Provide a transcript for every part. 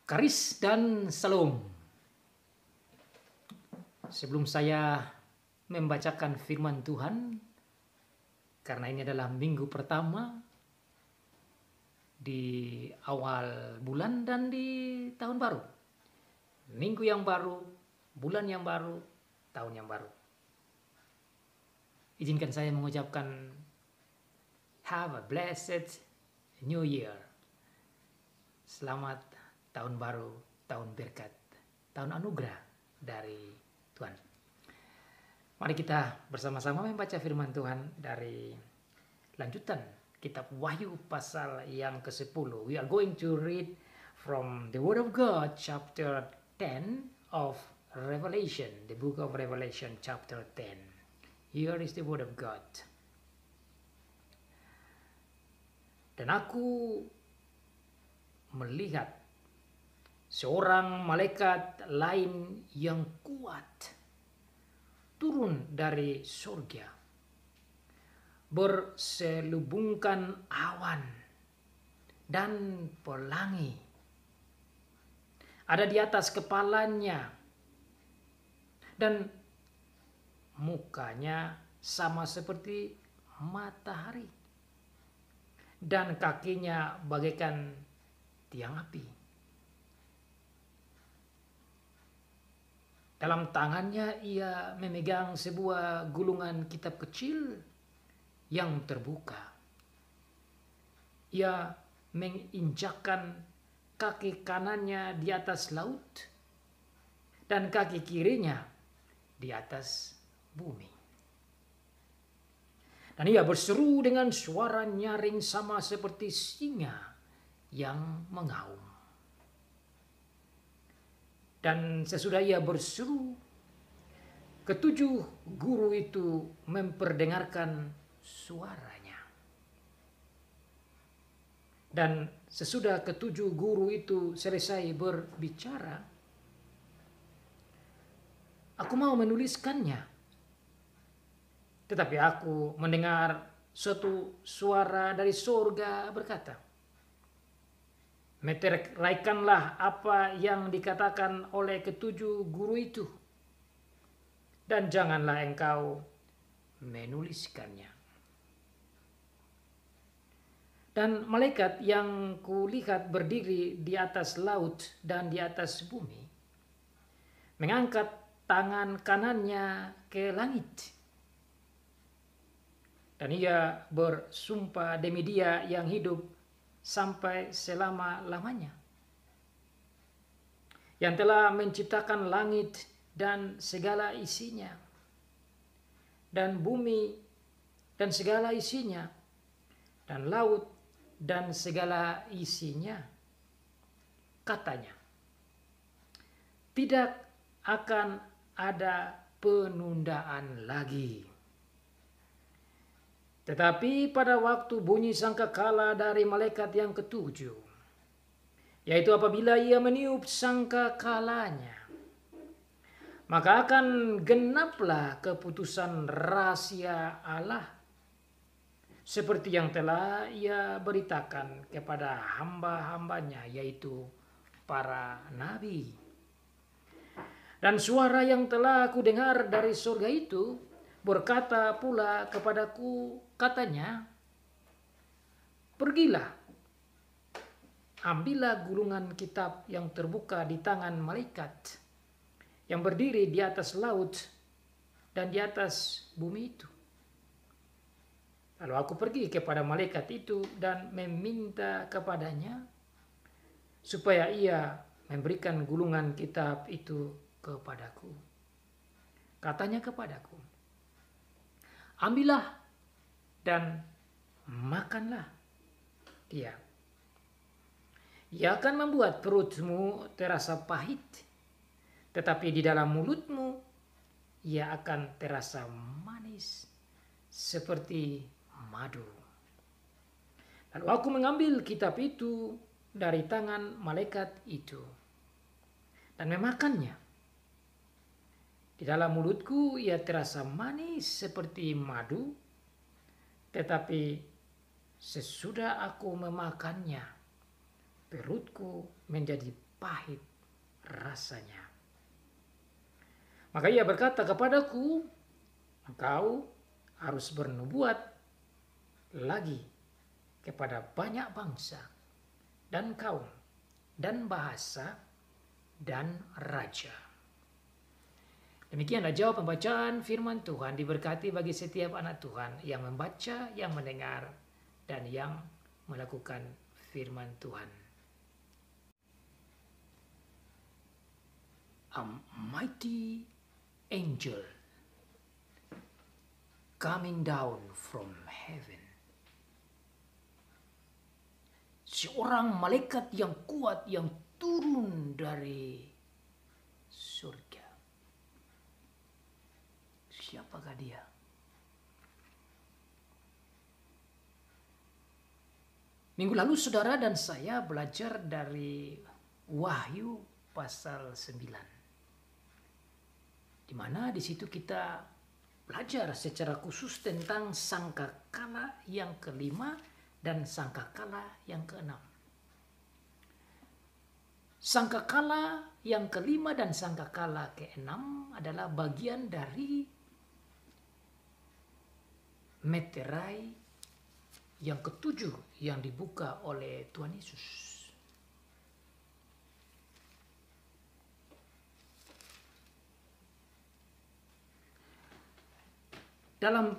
Karis dan Salom. Sebelum saya membacakan firman Tuhan, karena ini adalah minggu pertama di awal bulan dan di tahun baru. Minggu yang baru, bulan yang baru, tahun yang baru. Izinkan saya mengucapkan have a blessed new year. Selamat tahun baru, tahun berkat, tahun anugerah dari Tuhan. Mari kita bersama-sama membaca firman Tuhan dari lanjutan kitab Wahyu pasal yang ke-10. We are going to read from the Word of God chapter 10 of Revelation, the book of Revelation chapter 10. Here is the Word of God. Dan aku melihat seorang malaikat lain yang kuat turun dari surga, berselubungkan awan dan pelangi. Ada di atas kepalanya dan mukanya sama seperti matahari dan kakinya bagaikan tiang api. Dalam tangannya ia memegang sebuah gulungan kitab kecil yang terbuka. Ia menginjakkan kaki kanannya di atas laut dan kaki kirinya di atas bumi. Dan ia berseru dengan suara nyaring sama seperti singa yang mengaum. Dan sesudah ia berseru, ketujuh guru itu memperdengarkan suaranya. Dan sesudah ketujuh guru itu selesai berbicara, aku mau menuliskannya. Tetapi aku mendengar suatu suara dari surga berkata, meteraikanlah apa yang dikatakan oleh ketujuh guru itu, dan janganlah engkau menuliskannya. Dan malaikat yang kulihat berdiri di atas laut dan di atas bumi, mengangkat tangan kanannya ke langit. Dan ia bersumpah demi Dia yang hidup sampai selama-lamanya, yang telah menciptakan langit dan segala isinya, dan bumi dan segala isinya, dan laut dan segala isinya. Katanya, tidak akan ada penundaan lagi. Tetapi pada waktu bunyi sangkakala dari malaikat yang ketujuh, yaitu apabila ia meniup sangkakalanya, maka akan genaplah keputusan rahasia Allah, seperti yang telah ia beritakan kepada hamba-hambanya, yaitu para nabi. Dan suara yang telah aku dengar dari surga itu berkata pula kepadaku, katanya, pergilah, ambillah gulungan kitab yang terbuka di tangan malaikat yang berdiri di atas laut dan di atas bumi itu. Lalu aku pergi kepada malaikat itu dan meminta kepadanya supaya ia memberikan gulungan kitab itu kepadaku. Katanya kepadaku, ambillah dan makanlah dia. Ia akan membuat perutmu terasa pahit, tetapi di dalam mulutmu ia akan terasa manis seperti madu. Lalu aku mengambil kitab itu dari tangan malaikat itu dan memakannya. Di dalam mulutku ia terasa manis seperti madu, tetapi sesudah aku memakannya, perutku menjadi pahit rasanya. Maka ia berkata kepadaku, engkau harus bernubuat lagi kepada banyak bangsa dan kaum dan bahasa dan raja. Demikianlah jawab pembacaan firman Tuhan. Diberkati bagi setiap anak Tuhan yang membaca, yang mendengar, dan yang melakukan firman Tuhan. A mighty angel coming down from heaven. Seorang malaikat yang kuat yang turun dari surga. Siapakah dia? Minggu lalu saudara dan saya belajar dari Wahyu pasal 9. Di mana di situ kita belajar secara khusus tentang sangkakala yang kelima dan sangkakala yang keenam. Sangkakala yang kelima dan sangkakala keenam adalah bagian dari meterai yang ketujuh yang dibuka oleh Tuhan Yesus. Dalam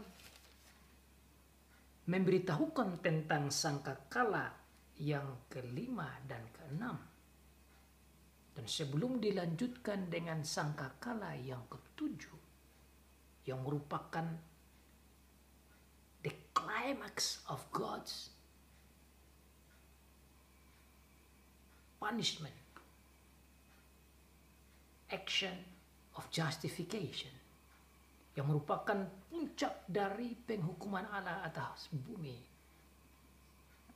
memberitahukan tentang sangkakala yang kelima dan keenam, dan sebelum dilanjutkan dengan sangkakala yang ketujuh, yang merupakan the climax of God's punishment, action of justification, yang merupakan puncak dari penghukuman Allah atas bumi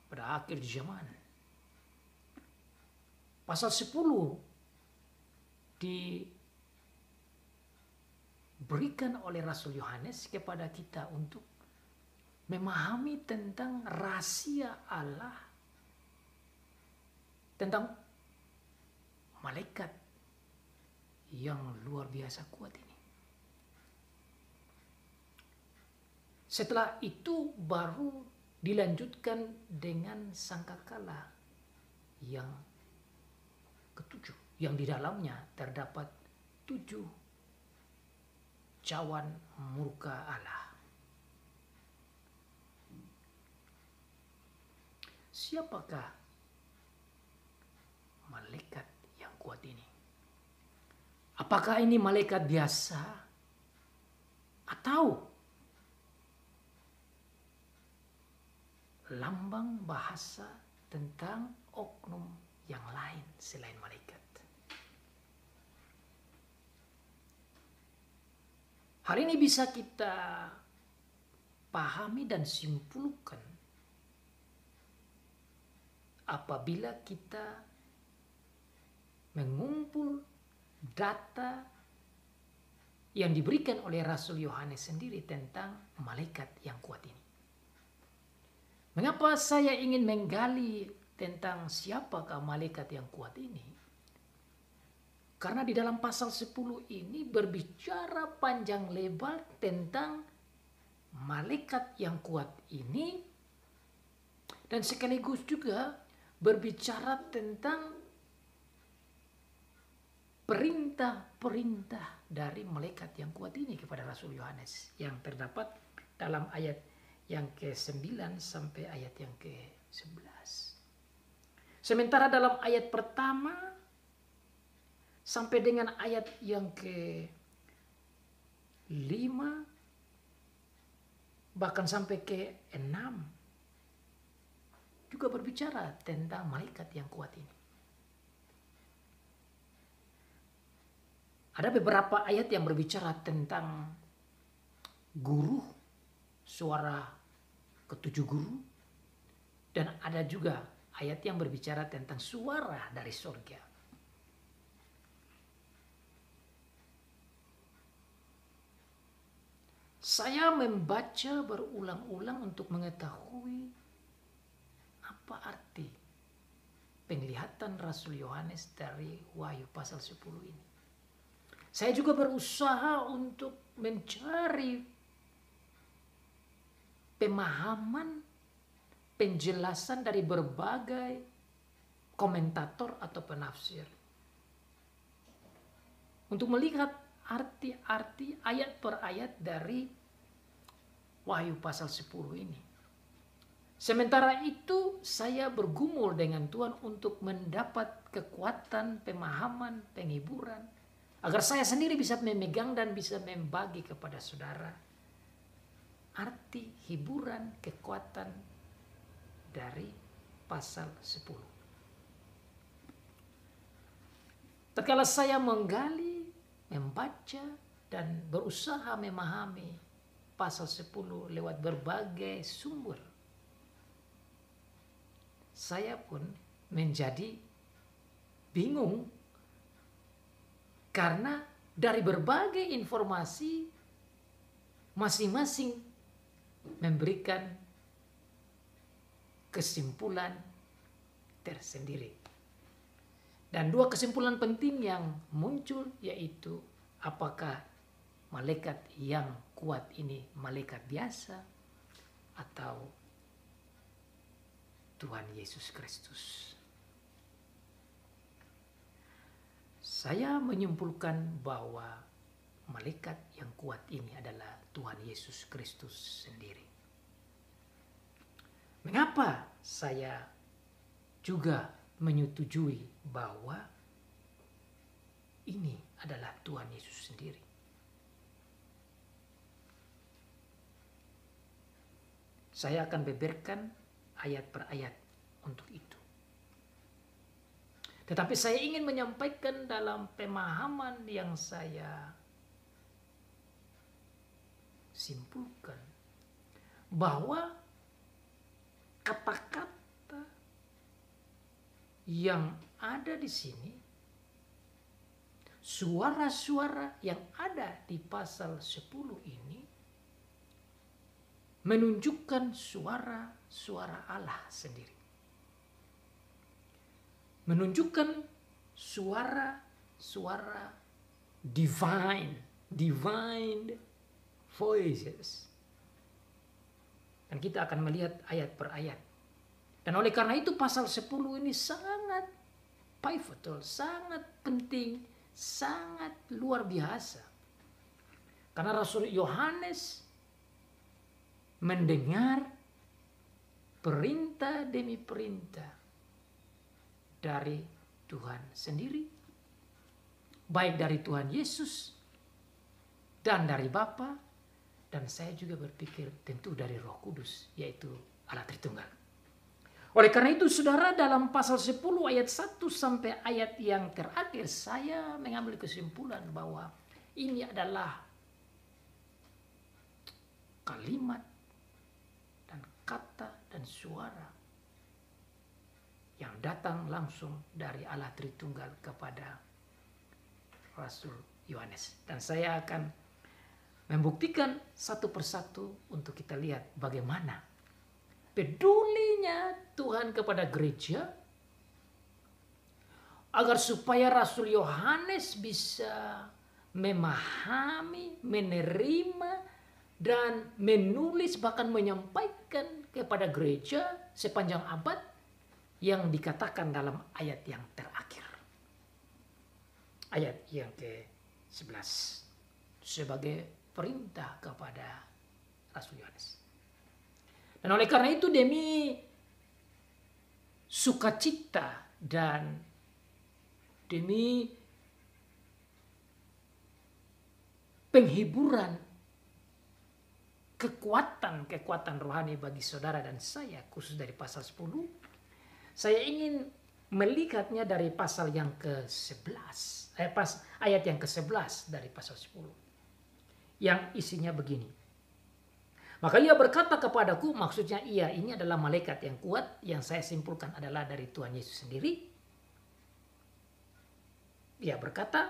pada akhir zaman. Pasal 10 diberikan oleh Rasul Yohanes kepada kita untuk memahami tentang rahasia Allah, tentang malaikat yang luar biasa kuat ini. Setelah itu baru dilanjutkan dengan sangkakala yang ketujuh, yang di dalamnya terdapat 7 cawan murka Allah. Siapakah malaikat yang kuat ini? Apakah ini malaikat biasa atau lambang bahasa tentang oknum yang lain selain malaikat? Hari ini bisa kita pahami dan simpulkan apabila kita mengumpul data yang diberikan oleh Rasul Yohanes sendiri tentang malaikat yang kuat ini. Mengapa saya ingin menggali tentang siapakah malaikat yang kuat ini? Karena di dalam pasal 10 ini berbicara panjang lebar tentang malaikat yang kuat ini, dan sekaligus juga berbicara tentang perintah-perintah dari malaikat yang kuat ini kepada Rasul Yohanes yang terdapat dalam ayat yang ke-9 sampai ayat yang ke-11. Sementara dalam ayat pertama sampai dengan ayat yang ke-5 bahkan sampai ke-6 juga berbicara tentang malaikat yang kuat ini. Ada beberapa ayat yang berbicara tentang guru, suara ketujuh guru, dan ada juga ayat yang berbicara tentang suara dari surga. Saya membaca berulang-ulang untuk mengetahui apa arti penglihatan Rasul Yohanes dari Wahyu pasal 10 ini. Saya juga berusaha untuk mencari pemahaman, penjelasan dari berbagai komentator atau penafsir. Untuk melihat arti-arti ayat per ayat dari Wahyu pasal 10 ini. Sementara itu saya bergumul dengan Tuhan untuk mendapat kekuatan, pemahaman, penghiburan. Agar saya sendiri bisa memegang dan bisa membagi kepada saudara arti hiburan, kekuatan dari pasal 10. Tatkala saya menggali, membaca, dan berusaha memahami pasal 10 lewat berbagai sumber, saya pun menjadi bingung karena dari berbagai informasi masing-masing memberikan kesimpulan tersendiri. Dan dua kesimpulan penting yang muncul yaitu apakah malaikat yang kuat ini malaikat biasa atau Tuhan Yesus Kristus. Saya menyimpulkan bahwa malaikat yang kuat ini adalah Tuhan Yesus Kristus sendiri. Mengapa saya juga menyetujui bahwa ini adalah Tuhan Yesus sendiri? Saya akan beberkan ayat per ayat untuk itu. Tetapi saya ingin menyampaikan dalam pemahaman yang saya simpulkan bahwa kata-kata yang ada di sini, suara-suara yang ada di pasal 10 ini menunjukkan suara Allah sendiri. Menunjukkan suara divine voices. Dan kita akan melihat ayat per ayat. Dan oleh karena itu pasal 10 ini sangat pivotal, sangat penting, sangat luar biasa. Karena Rasul Yohanes mendengar perintah demi perintah dari Tuhan sendiri, baik dari Tuhan Yesus dan dari Bapa, dan saya juga berpikir tentu dari Roh Kudus, yaitu Allah Tritunggal. Oleh karena itu saudara, dalam pasal 10 ayat 1 sampai ayat yang terakhir, saya mengambil kesimpulan bahwa ini adalah kalimat dan kata dan suara yang datang langsung dari Allah Tritunggal kepada Rasul Yohanes. Dan saya akan membuktikan satu persatu untuk kita lihat bagaimana pedulinya Tuhan kepada gereja agar supaya Rasul Yohanes bisa memahami, menerima, dan menulis bahkan menyampaikan kepada gereja sepanjang abad yang dikatakan dalam ayat yang terakhir. Ayat yang ke-11 sebagai perintah kepada Rasul Yohanes. Dan oleh karena itu demi sukacita dan demi penghiburan, kekuatan rohani bagi saudara dan saya, khusus dari pasal 10, saya ingin melihatnya dari pasal yang ke-11, ayat yang ke-11 dari pasal 10, yang isinya begini. Maka ia berkata kepadaku, maksudnya ini adalah malaikat yang kuat, yang saya simpulkan adalah dari Tuhan Yesus sendiri. Ia berkata,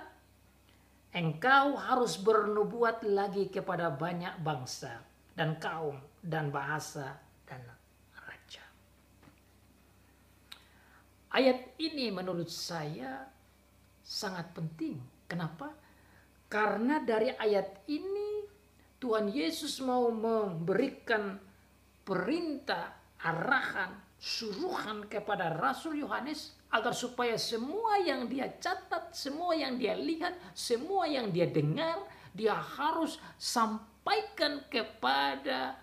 engkau harus bernubuat lagi kepada banyak bangsa dan kaum dan bahasa dan raja. ayat ini menurut saya sangat penting. Kenapa? Karena dari ayat ini Tuhan Yesus mau memberikan perintah, arahan, suruhan kepada Rasul Yohanes agar supaya semua yang dia catat, semua yang dia lihat, semua yang dia dengar, dia harus sampaikan kepada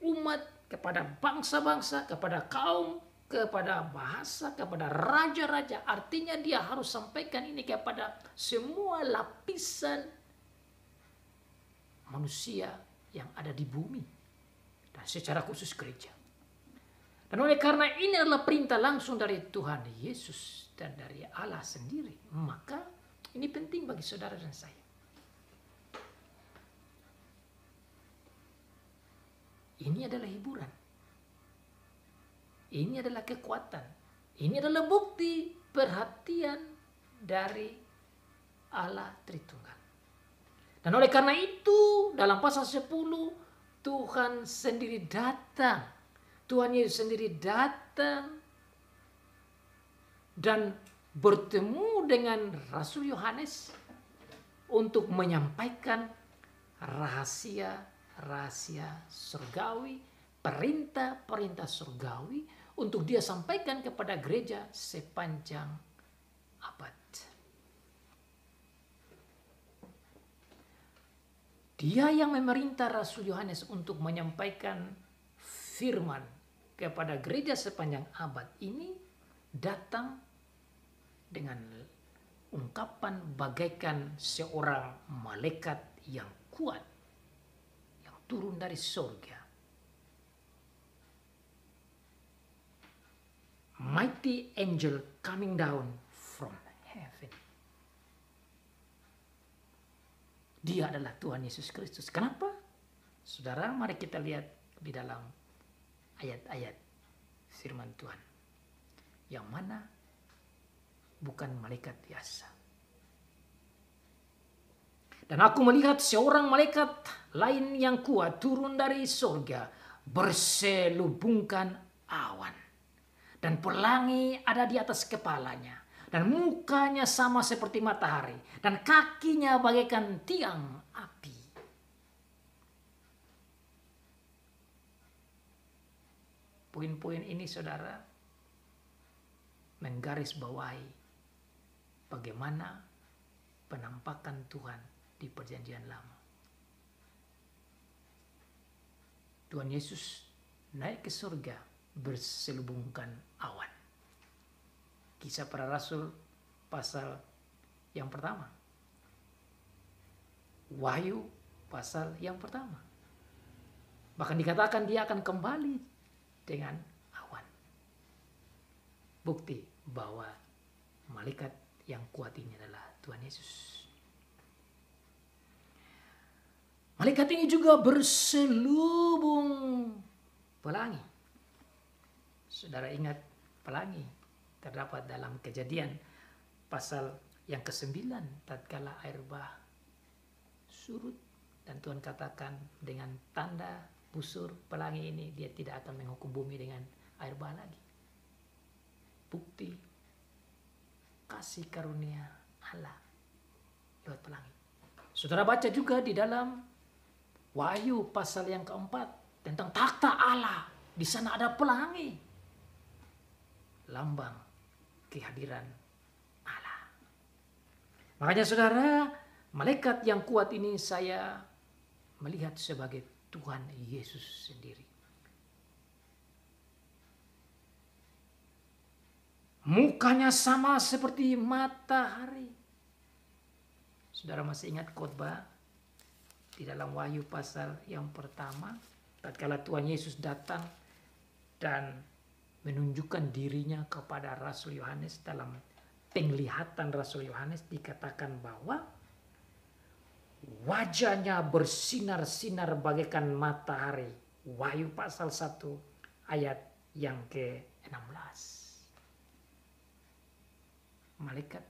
umat, kepada bangsa-bangsa, kepada kaum, kepada bahasa, kepada raja-raja. Artinya dia harus sampaikan ini kepada semua lapisan manusia yang ada di bumi, dan secara khusus gereja. Dan oleh karena ini adalah perintah langsung dari Tuhan Yesus dan dari Allah sendiri, maka ini penting bagi saudara dan saya. Ini adalah hiburan. Ini adalah kekuatan. Ini adalah bukti perhatian dari Allah Tritunggal. Dan oleh karena itu dalam pasal 10 Tuhan sendiri datang. Tuhan Yesus sendiri datang dan bertemu dengan Rasul Yohanes untuk menyampaikan rahasia surgawi, perintah-perintah surgawi untuk dia sampaikan kepada gereja sepanjang abad. Dia yang memerintah Rasul Yohanes untuk menyampaikan firman kepada gereja sepanjang abad ini datang dengan ungkapan bagaikan seorang malaikat yang kuat yang turun dari surga. Mighty angel coming down from heaven. Dia adalah Tuhan Yesus Kristus. Kenapa? Saudara, mari kita lihat di dalam ayat-ayat firman Tuhan. Yang mana bukan malaikat biasa. Dan aku melihat seorang malaikat lain yang kuat turun dari surga, berselubungkan awan. Dan pelangi ada di atas kepalanya. Dan mukanya sama seperti matahari. Dan kakinya bagaikan tiang api. Poin-poin ini saudara menggarisbawahi bagaimana penampakan Tuhan di Perjanjian Lama. Tuhan Yesus naik ke surga berselubungkan awan. Kisah Para Rasul pasal yang pertama. Wahyu pasal yang pertama. Bahkan dikatakan dia akan kembali dengan awan. Bukti bahwa malaikat yang kuat ini adalah Tuhan Yesus. Malaikat ini juga berselubung pelangi. Saudara ingat pelangi terdapat dalam Kejadian pasal yang ke-9 tatkala air bah surut dan Tuhan katakan dengan tanda busur pelangi ini dia tidak akan menghukum bumi dengan air bah lagi. Bukti kasih karunia Allah lewat pelangi. Saudara baca juga di dalam Wahyu pasal yang keempat tentang takhta Allah. Di sana ada pelangi, lambang kehadiran Allah. Makanya saudara, malaikat yang kuat ini saya melihat sebagai Tuhan Yesus sendiri. Mukanya sama seperti matahari. Saudara masih ingat khotbah di dalam Wahyu pasal yang pertama, tatkala Tuhan Yesus datang dan menunjukkan dirinya kepada Rasul Yohanes. Dalam penglihatan Rasul Yohanes dikatakan bahwa wajahnya bersinar-sinar bagaikan matahari. Wahyu pasal 1 ayat yang ke-16. Malaikat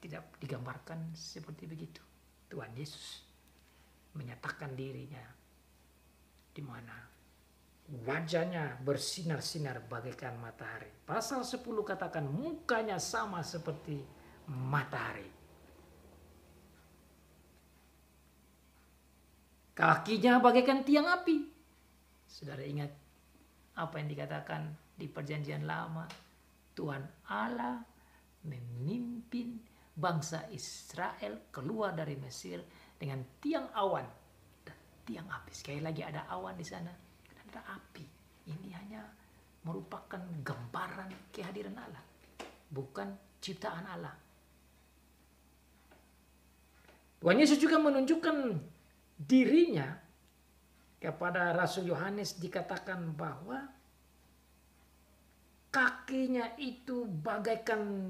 tidak digambarkan seperti begitu. Tuhan Yesus menyatakan dirinya di mana wajahnya bersinar-sinar bagaikan matahari. Pasal 10 katakan mukanya sama seperti matahari. Kakinya bagaikan tiang api. Saudara ingat apa yang dikatakan di perjanjian lama? Tuhan Allah memimpin bangsa Israel keluar dari Mesir dengan tiang awan dan tiang api. Sekali lagi ada awan di sana dan ada api. Ini hanya merupakan gambaran kehadiran Allah, bukan ciptaan Allah. Tuhan Yesus juga menunjukkan dirinya kepada Rasul Yohanes, dikatakan bahwa kakinya itu bagaikan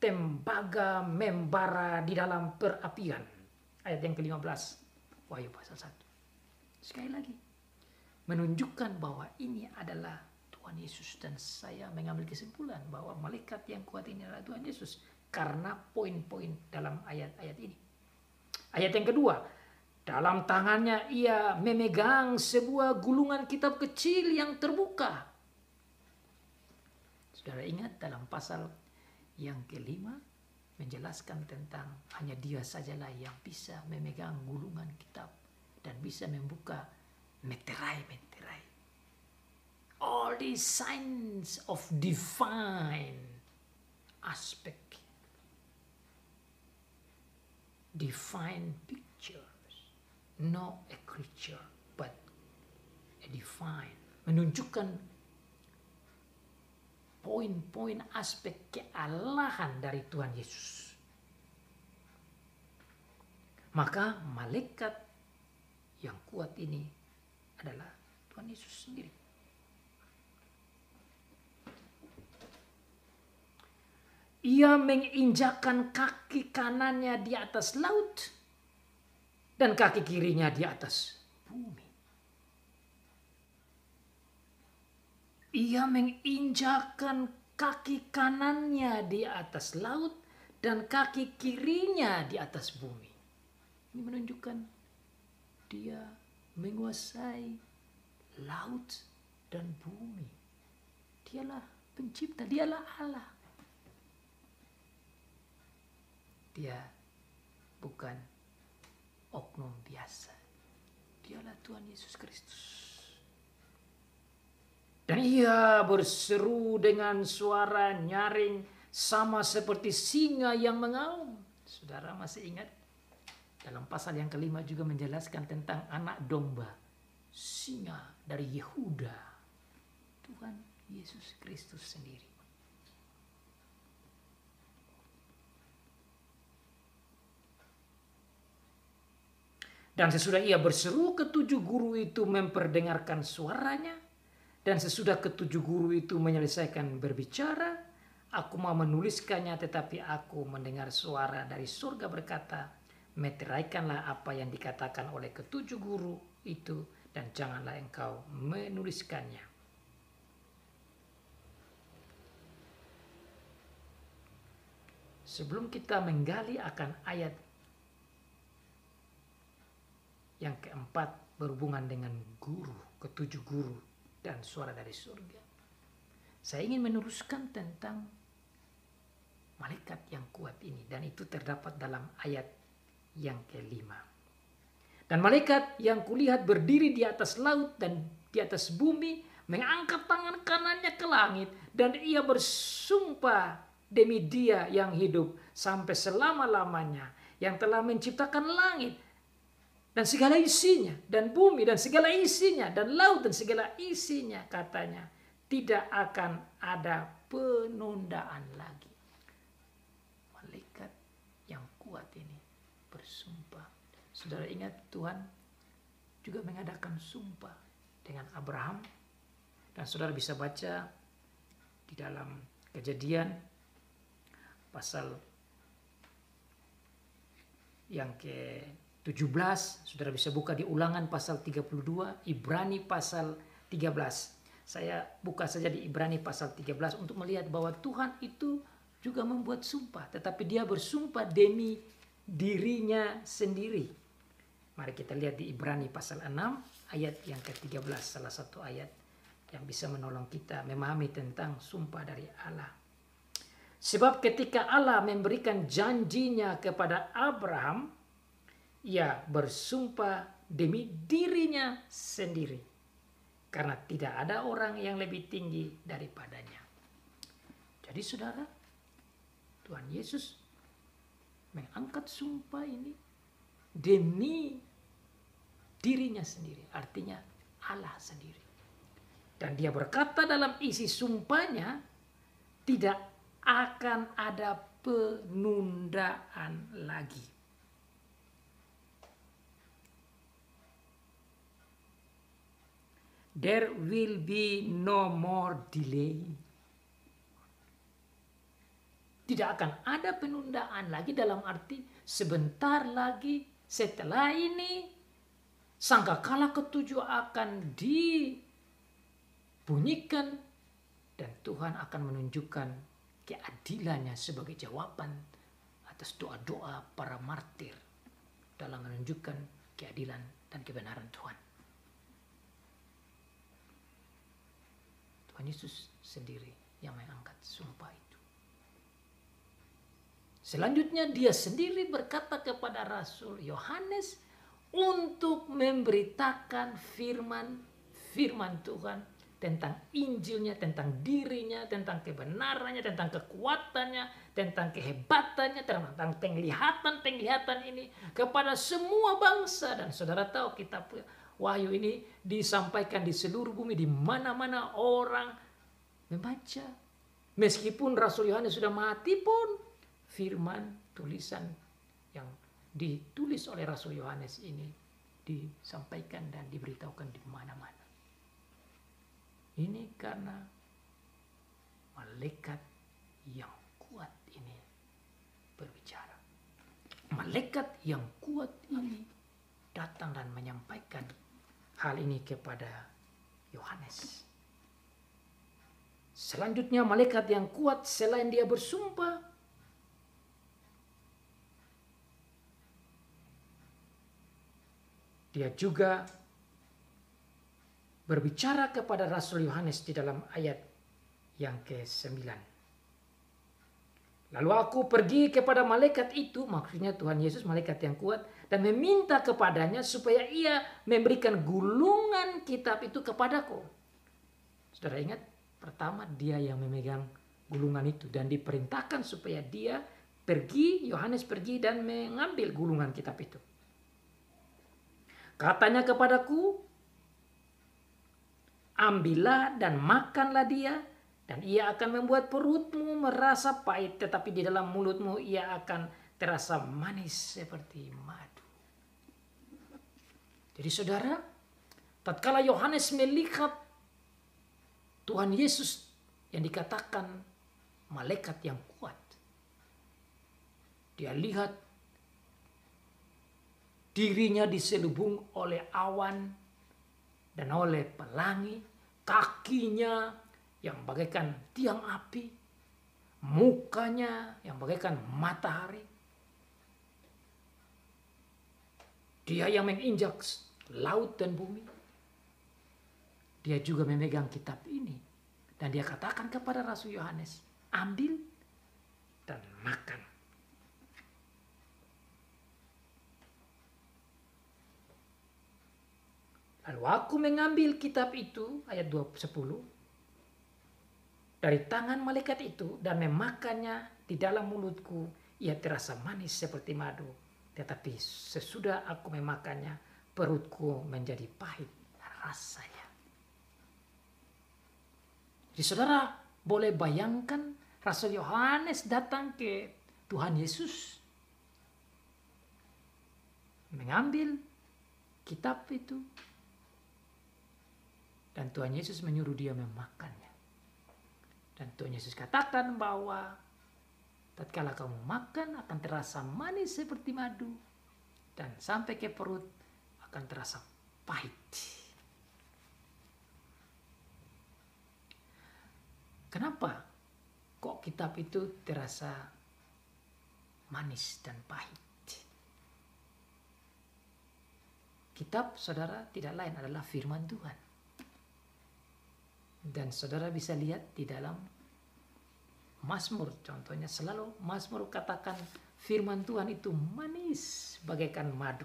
tembaga membara di dalam perapian. Ayat yang ke-15 Wahyu pasal 1. Sekali lagi menunjukkan bahwa ini adalah Tuhan Yesus, dan saya mengambil kesimpulan bahwa malaikat yang kuat ini adalah Tuhan Yesus karena poin-poin dalam ayat-ayat ini. Ayat yang kedua, dalam tangannya ia memegang sebuah gulungan kitab kecil yang terbuka. Saudara ingat dalam pasal yang kelima menjelaskan tentang hanya dia sajalah yang bisa memegang gulungan kitab dan bisa membuka meterai-meterai. All these signs of divine aspect, divine pictures, not a creature but a divine, menunjukkan poin-poin aspek kealahan dari Tuhan Yesus. Maka malaikat yang kuat ini adalah Tuhan Yesus sendiri. Ia menginjakkan kaki kanannya di atas laut dan kaki kirinya di atas bumi. Ia menginjakkan kaki kanannya di atas laut dan kaki kirinya di atas bumi. Ini menunjukkan dia menguasai laut dan bumi. Dialah pencipta, dialah Allah. Dia bukan oknum biasa. Dialah Tuhan Yesus Kristus. Dan ia berseru dengan suara nyaring sama seperti singa yang mengaum. Saudara masih ingat? Dalam pasal yang kelima juga menjelaskan tentang anak domba, singa dari Yehuda, Tuhan Yesus Kristus sendiri. Dan sesudah ia berseru, ketujuh guru itu memperdengarkan suaranya. Dan sesudah ketujuh guru itu menyelesaikan berbicara, aku mau menuliskannya, tetapi aku mendengar suara dari surga berkata, meteraikanlah apa yang dikatakan oleh ketujuh guru itu, dan janganlah engkau menuliskannya. Sebelum kita menggali akan ayat yang keempat berhubungan dengan guru, ketujuh guru dan suara dari surga, saya ingin meneruskan tentang malaikat yang kuat ini, dan itu terdapat dalam ayat yang kelima. Dan malaikat yang kulihat berdiri di atas laut dan di atas bumi, mengangkat tangan kanannya ke langit, dan ia bersumpah demi Dia yang hidup sampai selama-lamanya, yang telah menciptakan langit dan segala isinya, dan bumi dan segala isinya, dan laut dan segala isinya, katanya, tidak akan ada penundaan lagi. Malaikat yang kuat ini bersumpah. Saudara ingat Tuhan juga mengadakan sumpah dengan Abraham, dan saudara bisa baca di dalam Kejadian pasal yang ke-17, saudara bisa buka di Ulangan pasal 32, Ibrani pasal 13. Saya buka saja di Ibrani pasal 13 untuk melihat bahwa Tuhan itu juga membuat sumpah, tetapi Dia bersumpah demi dirinya sendiri. Mari kita lihat di Ibrani pasal 6 ayat yang ke-13, salah satu ayat yang bisa menolong kita memahami tentang sumpah dari Allah. Sebab ketika Allah memberikan janjinya kepada Abraham, ia bersumpah demi dirinya sendiri, karena tidak ada orang yang lebih tinggi daripadanya. Jadi saudara, Tuhan Yesus mengangkat sumpah ini demi dirinya sendiri, artinya Allah sendiri. Dan dia berkata dalam isi sumpahnya, tidak akan ada penundaan lagi. There will be no more delay. Tidak akan ada penundaan lagi, dalam arti sebentar lagi setelah ini sangkakala ketujuh akan dibunyikan dan Tuhan akan menunjukkan keadilannya sebagai jawaban atas doa-doa para martir dalam menunjukkan keadilan dan kebenaran Tuhan. Tuhan Yesus sendiri yang mengangkat sumpah itu. Selanjutnya dia sendiri berkata kepada Rasul Yohanes untuk memberitakan firman Tuhan tentang Injilnya, tentang dirinya, tentang kebenarannya, tentang kekuatannya, tentang kehebatannya, tentang penglihatan ini kepada semua bangsa. Dan saudara tahu kitab Wahyu ini disampaikan di seluruh bumi, di mana-mana orang membaca. Meskipun Rasul Yohanes sudah mati pun, firman tulisan yang ditulis oleh Rasul Yohanes ini disampaikan dan diberitahukan di mana-mana. Ini karena malaikat yang kuat ini berbicara. Malaikat yang kuat ini datang dan menyampaikan hal ini kepada Yohanes. Selanjutnya malaikat yang kuat selain dia bersumpah, dia juga berbicara kepada Rasul Yohanes di dalam ayat yang ke-9. Lalu aku pergi kepada malaikat itu, maksudnya Tuhan Yesus, malaikat yang kuat, dan meminta kepadanya supaya ia memberikan gulungan kitab itu kepadaku. Saudara ingat, pertama dia yang memegang gulungan itu dan diperintahkan supaya dia pergi, Yohanes pergi dan mengambil gulungan kitab itu. Katanya kepadaku, ambillah dan makanlah dia, dan ia akan membuat perutmu merasa pahit, tetapi di dalam mulutmu ia akan terasa manis seperti madu. Jadi saudara, tatkala Yohanes melihat Tuhan Yesus yang dikatakan malaikat yang kuat, dia lihat dirinya diselubung oleh awan dan oleh pelangi, kakinya yang bagaikan tiang api, mukanya yang bagaikan matahari. Dia yang menginjak laut dan bumi. Dia juga memegang kitab ini. Dan dia katakan kepada Rasul Yohanes, ambil dan makan. Lalu aku mengambil kitab itu, ayat 10, dari tangan malaikat itu dan memakannya di dalam mulutku. Ia terasa manis seperti madu. Tetapi sesudah aku memakannya, perutku menjadi pahit rasanya. Jadi saudara boleh bayangkan Rasul Yohanes datang ke Tuhan Yesus, mengambil kitab itu, dan Tuhan Yesus menyuruh dia memakannya. Dan Tuhan Yesus katakan bahwa tatkala kamu makan akan terasa manis seperti madu, dan sampai ke perut akan terasa pahit. Kenapa kok kitab itu terasa manis dan pahit? Kitab saudara tidak lain adalah firman Tuhan. Dan saudara bisa lihat di dalam Mazmur, contohnya selalu Mazmur katakan firman Tuhan itu manis bagaikan madu.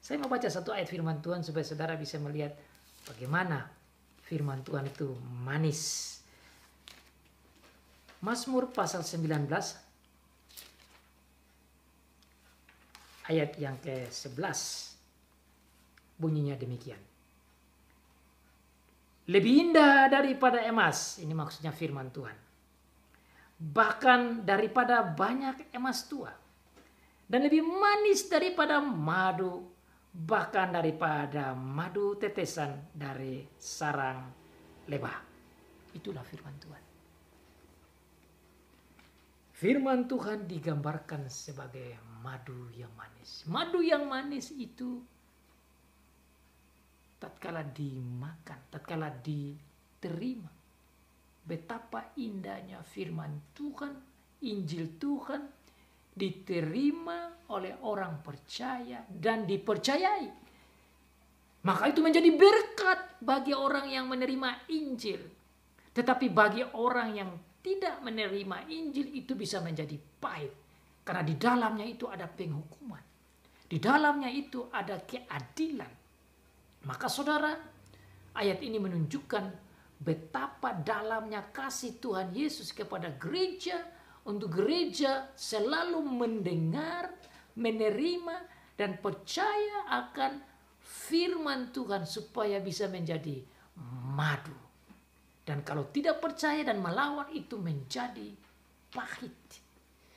Saya mau baca satu ayat firman Tuhan supaya saudara bisa melihat bagaimana firman Tuhan itu manis. Mazmur pasal 19 ayat yang ke-11 bunyinya demikian. Lebih indah daripada emas, ini maksudnya firman Tuhan. Bahkan daripada banyak emas tua. Dan lebih manis daripada madu, bahkan daripada madu tetesan dari sarang lebah. Itulah firman Tuhan. Firman Tuhan digambarkan sebagai madu yang manis. Madu yang manis itu tatkala dimakan, tatkala diterima, betapa indahnya firman Tuhan, Injil Tuhan diterima oleh orang percaya dan dipercayai. Maka itu menjadi berkat bagi orang yang menerima Injil. Tetapi bagi orang yang tidak menerima Injil itu bisa menjadi pahit. Karena di dalamnya itu ada penghukuman. Di dalamnya itu ada keadilan. Maka saudara, ayat ini menunjukkan betapa dalamnya kasih Tuhan Yesus kepada gereja, untuk gereja selalu mendengar, menerima, dan percaya akan firman Tuhan supaya bisa menjadi madu. Dan kalau tidak percaya dan melawan itu menjadi pahit.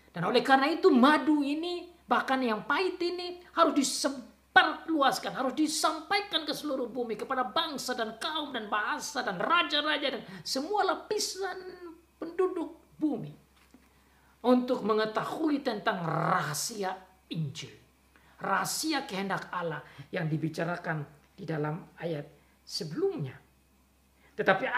Dan oleh karena itu madu ini, bahkan yang pahit ini harus disebarluaskan, harus disampaikan ke seluruh bumi, kepada bangsa dan kaum dan bahasa dan raja-raja dan semua lapisan penduduk bumi. Untuk mengetahui tentang rahasia Injil. Rahasia kehendak Allah yang dibicarakan di dalam ayat sebelumnya. Tetapi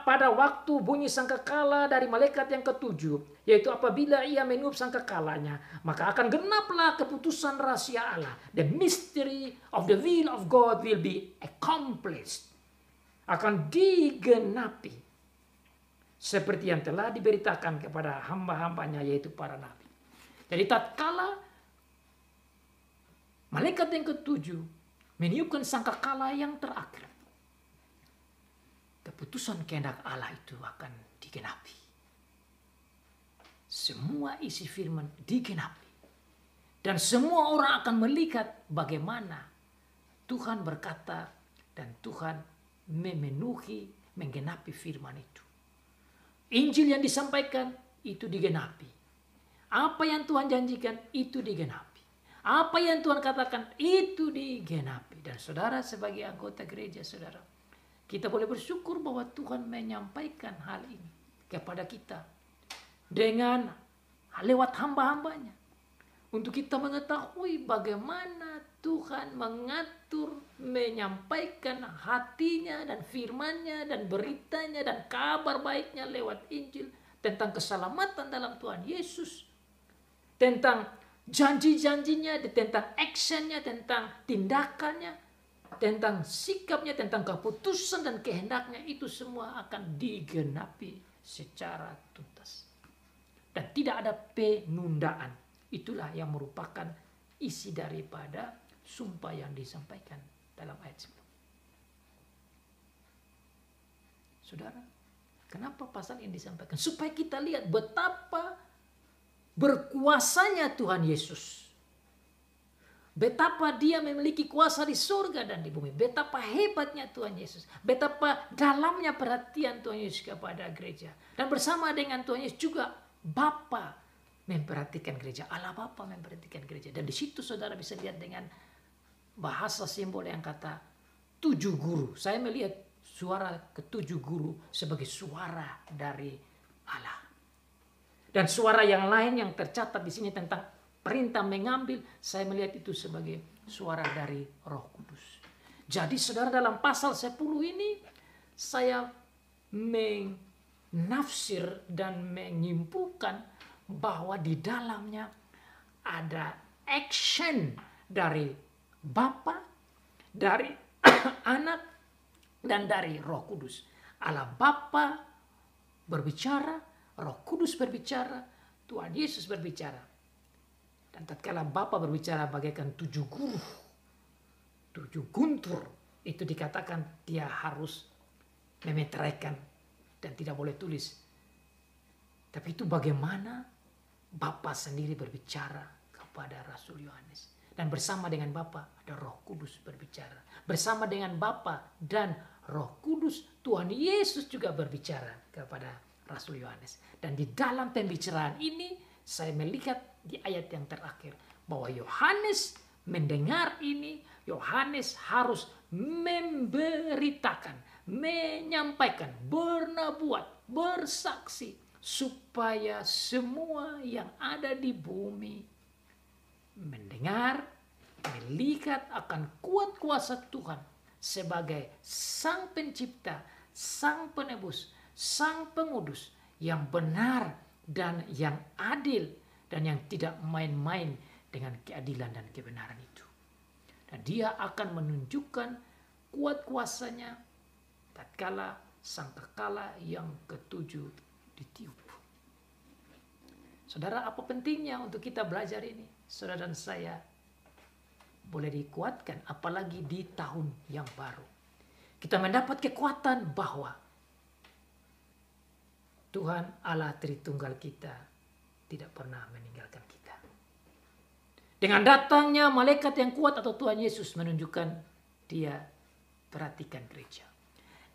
pada waktu bunyi sangkakala dari malaikat yang ketujuh, yaitu apabila ia meniup sangkakalanya, maka akan genaplah keputusan rahasia Allah. The mystery of the will of God will be accomplished. Akan digenapi. Seperti yang telah diberitakan kepada hamba-hambanya, yaitu para nabi. Jadi tatkala malaikat yang ketujuh meniupkan sangkakala yang terakhir, keputusan kehendak Allah itu akan digenapi. Semua isi firman digenapi. Dan semua orang akan melihat bagaimana Tuhan berkata dan Tuhan memenuhi, menggenapi firman itu. Injil yang disampaikan itu digenapi. Apa yang Tuhan janjikan itu digenapi. Apa yang Tuhan katakan itu digenapi. Dan saudara sebagai anggota gereja saudara, kita boleh bersyukur bahwa Tuhan menyampaikan hal ini kepada kita dengan lewat hamba-hambanya. Untuk kita mengetahui bagaimana Tuhan mengatur, menyampaikan hatinya dan firman-Nya dan beritanya dan kabar baiknya lewat Injil. Tentang keselamatan dalam Tuhan Yesus. Tentang janji-janjinya, tentang actionnya, tentang tindakannya. Tentang sikapnya, tentang keputusan dan kehendaknya, itu semua akan digenapi secara tuntas. Dan tidak ada penundaan. Itulah yang merupakan isi daripada sumpah yang disampaikan dalam ayat sebelum. Saudara, kenapa pasal ini disampaikan? Supaya kita lihat betapa berkuasanya Tuhan Yesus. Betapa dia memiliki kuasa di surga dan di bumi. Betapa hebatnya Tuhan Yesus. Betapa dalamnya perhatian Tuhan Yesus kepada gereja. Dan bersama dengan Tuhan Yesus juga Bapa memperhatikan gereja. Allah Bapa memperhatikan gereja. Dan di situ saudara bisa lihat dengan bahasa simbol yang kata 7 guru. Saya melihat suara ke-7 guru sebagai suara dari Allah. Dan suara yang lain yang tercatat di sini tentang perintah mengambil, saya melihat itu sebagai suara dari Roh Kudus. Jadi saudara, dalam pasal 10 ini saya menafsir dan menyimpulkan bahwa di dalamnya ada action dari Bapa, dari Anak, dan dari Roh Kudus. Allah Bapa berbicara, Roh Kudus berbicara, Tuhan Yesus berbicara. Dan tatkala Bapa berbicara bagaikan 7 guru, 7 guntur, itu dikatakan dia harus memeteraikan dan tidak boleh tulis. Tapi itu bagaimana Bapa sendiri berbicara kepada Rasul Yohanes. Dan bersama dengan Bapa ada Roh Kudus berbicara. Bersama dengan Bapa dan Roh Kudus, Tuhan Yesus juga berbicara kepada Rasul Yohanes. Dan di dalam pembicaraan ini saya melihat di ayat yang terakhir bahwa Yohanes mendengar ini, Yohanes harus memberitakan, menyampaikan, bernubuat, bersaksi supaya semua yang ada di bumi mendengar, melihat akan kuat kuasa Tuhan sebagai Sang Pencipta, Sang Penebus, Sang Pengudus yang benar dan yang adil dan yang tidak main-main dengan keadilan dan kebenaran itu. Dan dia akan menunjukkan kuat kuasanya tatkala sangkakala yang ketujuh ditiup. Saudara, apa pentingnya untuk kita belajar ini? Saudara dan saya boleh dikuatkan apalagi di tahun yang baru. Kita mendapat kekuatan bahwa Tuhan Allah Tritunggal kita tidak pernah meninggalkan kita. Dengan datangnya malaikat yang kuat atau Tuhan Yesus menunjukkan dia perhatikan gereja.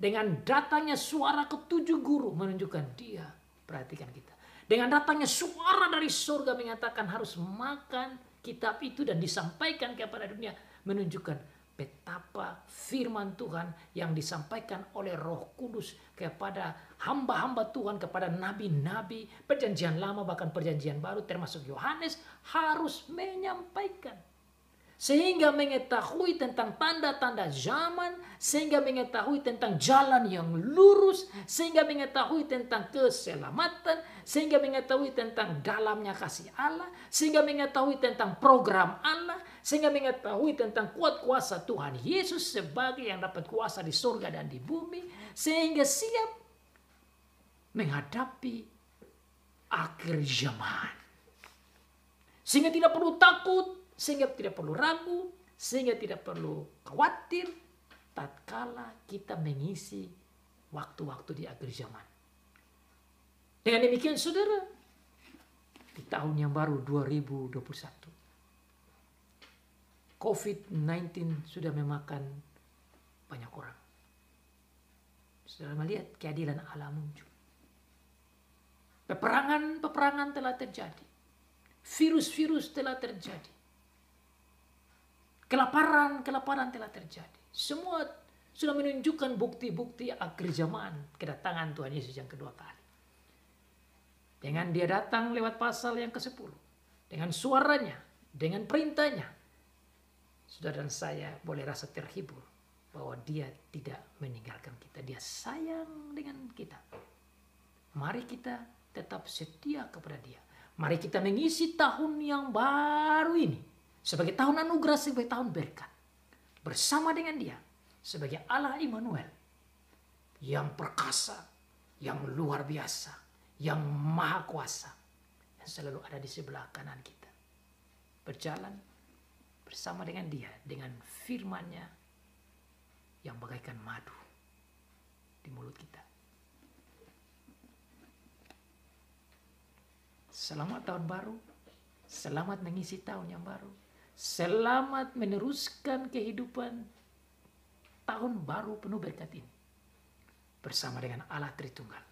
Dengan datangnya suara ketujuh guru menunjukkan dia perhatikan kita. Dengan datangnya suara dari surga mengatakan harus makan kitab itu dan disampaikan kepada dunia, menunjukkan betapa firman Tuhan yang disampaikan oleh Roh Kudus kepada hamba-hamba Tuhan, kepada nabi-nabi perjanjian lama bahkan perjanjian baru termasuk Yohanes harus menyampaikan. Sehingga mengetahui tentang tanda-tanda zaman, sehingga mengetahui tentang jalan yang lurus, sehingga mengetahui tentang keselamatan, sehingga mengetahui tentang dalamnya kasih Allah, sehingga mengetahui tentang program Allah, sehingga mengetahui tentang kuat kuasa Tuhan Yesus sebagai yang dapat kuasa di surga dan di bumi, sehingga siap menghadapi akhir zaman. Sehingga tidak perlu takut, sehingga tidak perlu ragu, sehingga tidak perlu khawatir tatkala kita mengisi waktu-waktu di akhir zaman. Dengan demikian saudara, di tahun yang baru 2021, COVID-19 sudah memakan banyak orang. Saudara melihat keadilan Allah muncul. Peperangan telah terjadi. Virus-virus telah terjadi. Kelaparan telah terjadi. Semua sudah menunjukkan bukti-bukti akhir zaman kedatangan Tuhan Yesus yang kedua kali. Dengan dia datang lewat pasal yang ke-10. Dengan suaranya, dengan perintahnya. Saudara dan saya boleh rasa terhibur bahwa dia tidak meninggalkan kita. Dia sayang dengan kita. Mari kita tetap setia kepada dia. Mari kita mengisi tahun yang baru ini sebagai tahun anugerah, sebagai tahun berkat. Bersama dengan dia sebagai Allah Immanuel yang perkasa, yang luar biasa, yang maha kuasa, yang selalu ada di sebelah kanan kita. Berjalan bersama dengan dia, dengan firman-Nya yang bagaikan madu di mulut kita. Selamat tahun baru, selamat mengisi tahun yang baru. Selamat meneruskan kehidupan tahun baru penuh berkat ini. Bersama dengan Allah Tritunggal.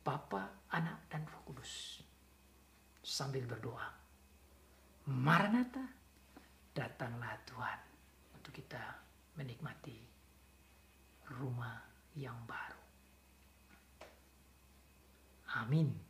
Bapa, Anak, dan Roh Kudus. Sambil berdoa. Maranatha, datanglah Tuhan. Untuk kita menikmati rumah yang baru. Amin.